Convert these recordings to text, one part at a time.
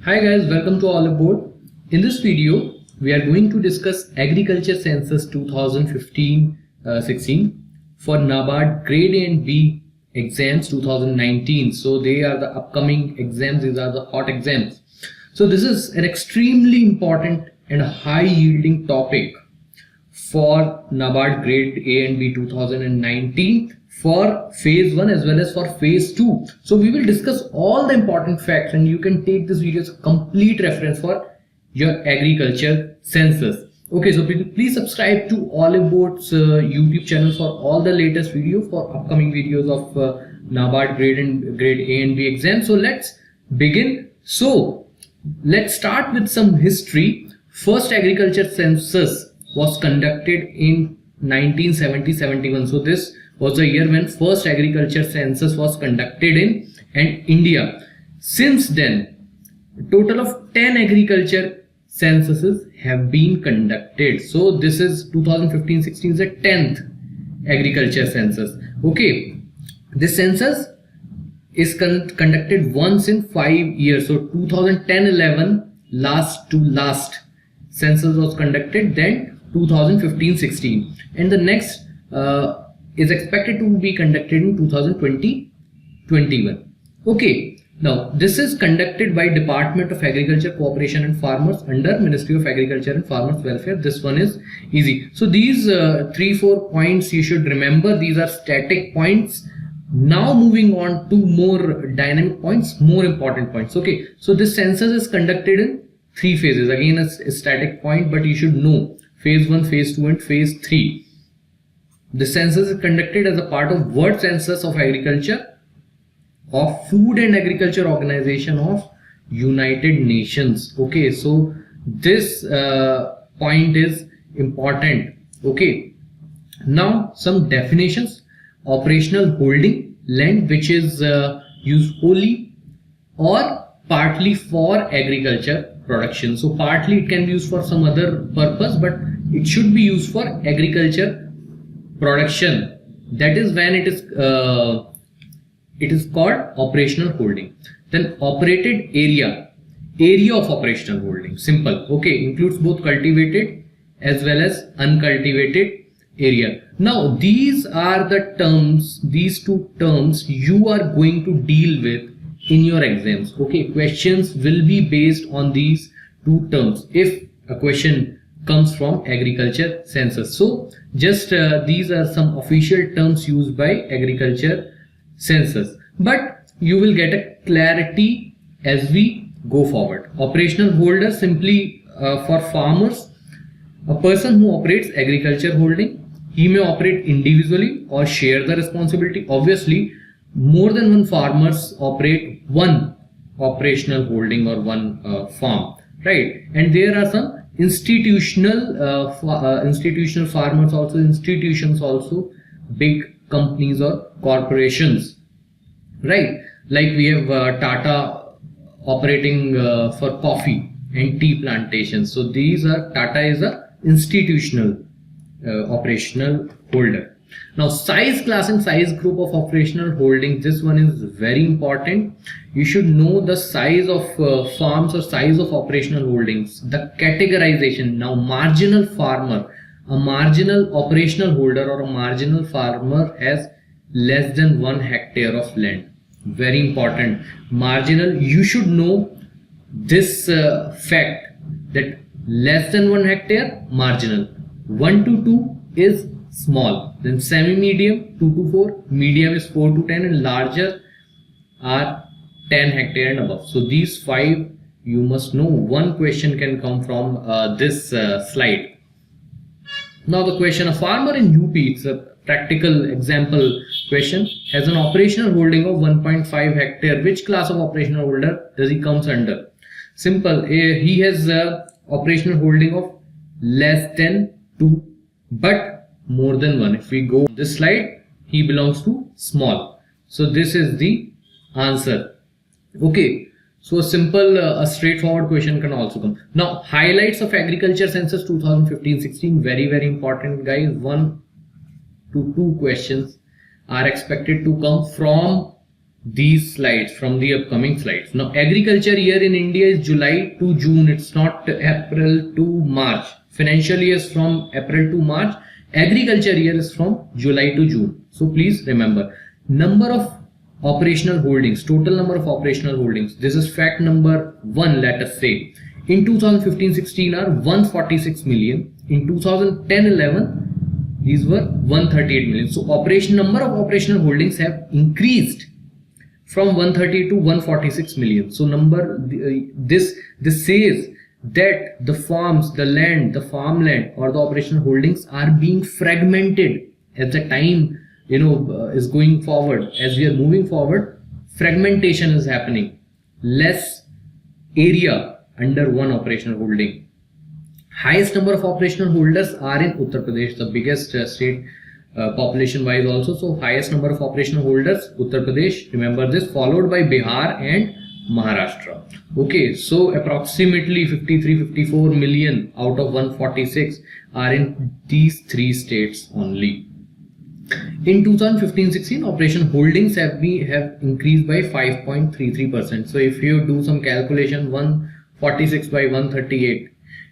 Hi guys, welcome to Oliveboard. In this video, we are going to discuss Agriculture Census 2015-16 for NABARD Grade A and B exams 2019. So they are the upcoming exams, these are the hot exams. So this is an extremely important and high yielding topic for NABARD Grade A and B 2019 for phase 1 as well as for phase 2. So we will discuss all the important facts and you can take this video as a complete reference for your agriculture census. Okay, so please subscribe to Oliveboard's YouTube channel for all the latest video for upcoming videos of NABARD Grade A and B exam. So let's begin. So let's start with some history. First agriculture census was conducted in 1970-71. So this was the year when first agriculture census was conducted in India. Since then, a total of 10 agriculture censuses have been conducted. So this is 2015-16 is the 10th agriculture census. Okay, this census is conducted once in 5 years. So 2010-11 last census was conducted, then 2015-16, and the next is expected to be conducted in 2020-21. Okay, now this is conducted by Department of Agriculture, Cooperation and Farmers under Ministry of Agriculture and Farmers Welfare. This one is easy. So these 3-4 points you should remember. These are static points. Now moving on to more dynamic points, more important points. Okay, so this census is conducted in 3 phases. Again, a static point, but you should know phase 1, phase 2 and phase 3. The census is conducted as a part of World Census of Agriculture of Food and Agriculture Organization of United Nations. Okay, so this point is important. Okay, now some definitions. Operational holding, land which is used wholly or partly for agriculture production. So partly it can be used for some other purpose, but it should be used for agriculture production. That is when it is called operational holding. Then operated area of operational holding, simple. Okay, includes both cultivated as well as uncultivated area. Now these are the terms, these 2 terms you are going to deal with in your exams. Okay, questions will be based on these 2 terms if a question comes from agriculture census. So just these are some official terms used by agriculture census, but you will get a clarity as we go forward. Operational holder, simply for farmers, a person who operates agriculture holding. He may operate individually or share the responsibility. Obviously, more than one farmers operate one operational holding or one farm, right? And there are some institutional farmers also, institutions also, big companies or corporations, right? Like we have Tata operating for coffee and tea plantations. So these are, Tata is a institutional operational holder. Now size, class and size group of operational holding, this one is very important. You should know the size of farms or size of operational holdings, the categorization. Now marginal farmer, a marginal operational holder or a marginal farmer has less than 1 hectare of land. Very important. Marginal, you should know this fact that less than 1 hectare, marginal. 1 to 2 is small, then semi-medium 2 to 4, medium is 4 to 10 and larger are 10 hectare and above. So these 5 you must know. One question can come from this slide. Now the question, a farmer in UP, it's a practical example question, has an operational holding of 1.5 hectare. Which class of operational holder does he comes under? Simple, he has operational holding of less than 2 but more than 1. If we go this slide, he belongs to small. So this is the answer. Okay, so a simple a straightforward question can also come. Now highlights of agriculture census 2015-16, very important guys. 1 to 2 questions are expected to come from these slides from the upcoming slides. Now, agriculture year in India is July to June. It's not April to March. Financial year is from April to March. Agriculture year is from July to June. So please remember, number of operational holdings, total number of operational holdings. This is fact number 1, let us say. In 2015-16 are 146 million. In 2010-11, these were 138 million. So number of operational holdings have increased from 130 to 146 million. So this says that the farms, the land, the farmland or the operational holdings are being fragmented as the time is going forward. As we are moving forward, fragmentation is happening. Less area under one operational holding. Highest number of operational holders are in Uttar Pradesh, the biggest state population wise also. So highest number of operational holders, Uttar Pradesh, remember this, followed by Bihar and Maharashtra. Okay, so approximately 53-54 million out of 146 are in these 3 states only. In 2015-16, operation holdings have increased by 5.33%. So if you do some calculation, 146 by 138,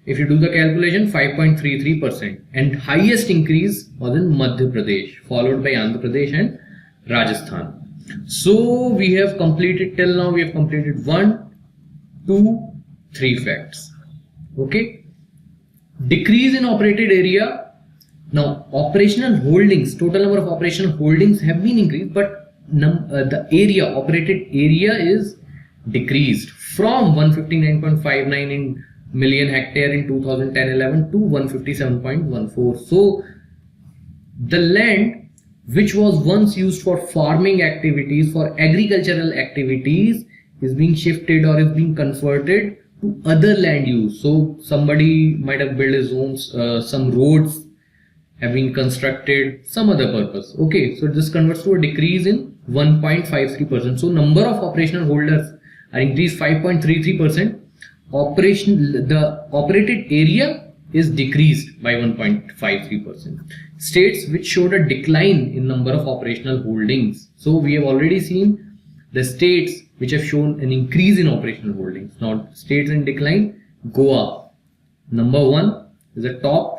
if you do the calculation, 5.33%, and highest increase was in Madhya Pradesh, followed by Andhra Pradesh and Rajasthan. So we have completed till now, we have completed 1, 2, 3 facts. Okay. Decrease in operated area. Now operational holdings, total number of operational holdings have been increased, but the area, operated area is decreased from 159.59 in million hectare in 2010-11 to 157.14. So the land which was once used for farming activities, for agricultural activities, is being shifted or is being converted to other land use. So somebody might have built his homes, some roads have been constructed, some other purpose. Okay, so this converts to a decrease in 1.53%. So number of operational holders are increased 5.33%. The operated area is decreased by 1.53%. States which showed a decline in number of operational holdings. So we have already seen the states which have shown an increase in operational holdings. Now states in decline, Goa, number 1 is the top,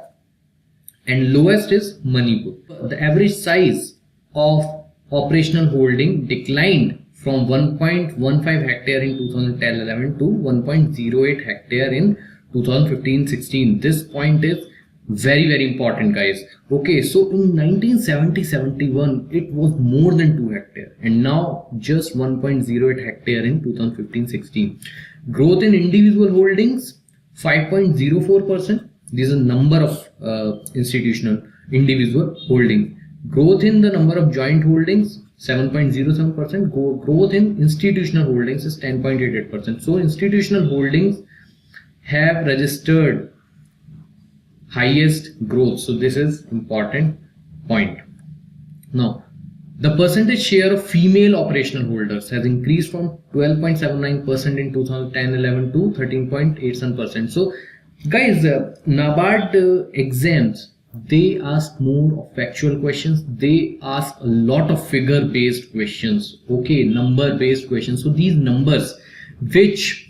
and lowest is Manipur. The average size of operational holding declined from 1.15 hectare in 2010-11 to 1.08 hectare in 2015-16. This point is very important, guys. Okay, so in 1970-71 it was more than 2 hectare, and now just 1.08 hectare in 2015-16. Growth in individual holdings 5.04%. This is a number of institutional individual holdings. Growth in the number of joint holdings 7.07%. Growth in institutional holdings is 10.88%. So institutional holdings have registered highest growth. So this is important point. Now the percentage share of female operational holders has increased from 12.79% in 2010-11 to 13.87%. So guys, NABARD exams, they ask more of factual questions. They ask a lot of figure based questions. Okay, number based questions. So these numbers which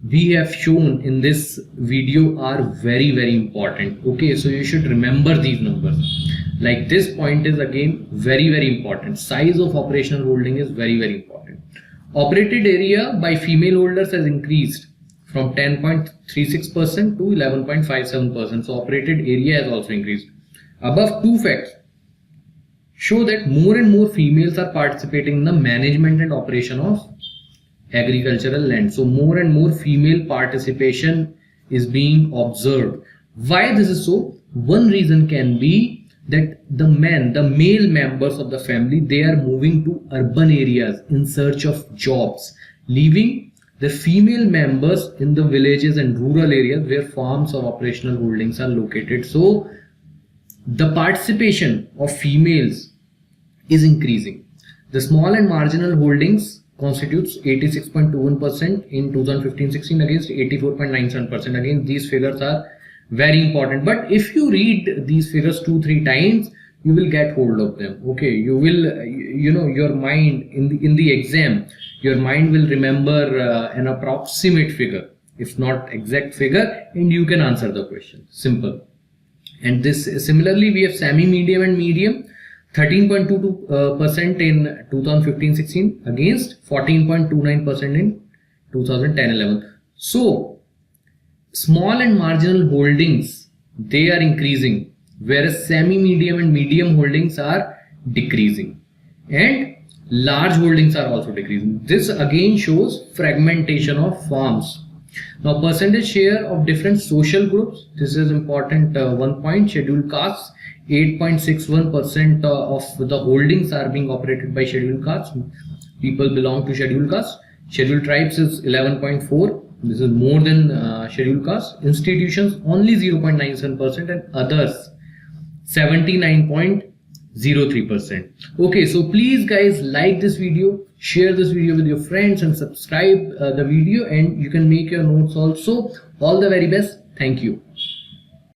we have shown in this video are very important. Okay, so you should remember these numbers. Like this point is again very important. Size of operational holding is very important. Operated area by female holders has increased from 10.36% to 11.57%. So operated area has also increased. Above 2 facts show that more and more females are participating in the management and operation of agricultural land. So more and more female participation is being observed. Why this is so? One reason can be that the male members of the family, they are moving to urban areas in search of jobs, leaving the female members in the villages and rural areas where farms or operational holdings are located. So the participation of females is increasing. The small and marginal holdings constitutes 86.21% in 2015-16 against 84.97%. Again, these figures are very important. But if you read these figures 2-3 times, you will get hold of them. Okay, you will, your mind in the exam, your mind will remember an approximate figure, if not exact figure, and you can answer the question. Simple. And this similarly, we have semi, medium, and medium. 13.22% in 2015-16 against 14.29% in 2010-11. So small and marginal holdings, they are increasing, whereas semi, medium, and medium holdings are decreasing, and large holdings are also decreasing. This again shows fragmentation of farms. Now, percentage share of different social groups, this is important. One point, scheduled castes, 8.61% of the holdings are being operated by scheduled castes. People belong to scheduled castes. Scheduled tribes is 11.4%. This is more than scheduled castes. Institutions only 0.97%, and others 79.03%. Okay, so please guys, like this video, share this video with your friends, and subscribe the video, and you can make your notes also. All the very best. Thank you.